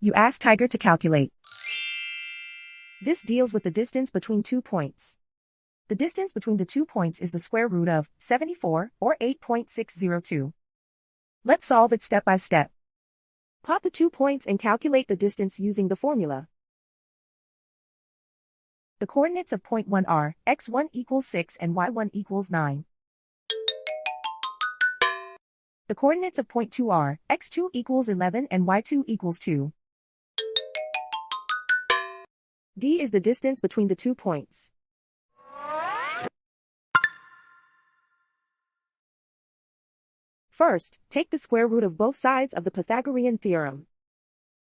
You ask Tiger to calculate. This deals with the distance between 2 points. The distance between the 2 points is the square root of 74, or 8.602. Let's solve it step by step. Plot the 2 points and calculate the distance using the formula. The coordinates of point 1 are x1 equals 6 and y1 equals 9. The coordinates of point 2 are x2 equals 11 and y2 equals 2. D is the distance between the 2 points. First, take the square root of both sides of the Pythagorean theorem.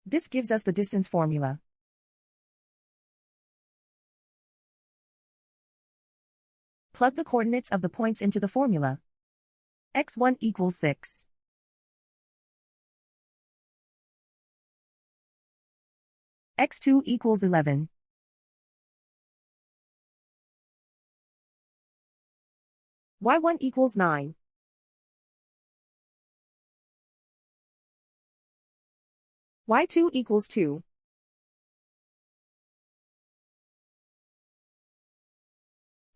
This gives us the distance formula. Plug the coordinates of the points into the formula. x1 equals 6. x2 equals 11. y1 equals 9. y2 equals 2.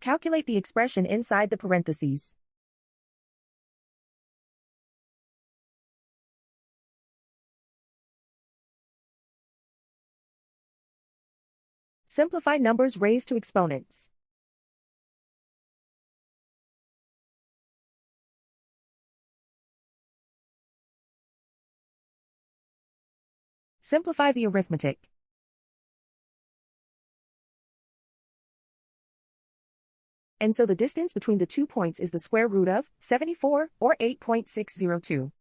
Calculate the expression inside the parentheses. Simplify numbers raised to exponents. Simplify the arithmetic. And so the distance between the 2 points is the square root of 74, or 8.602.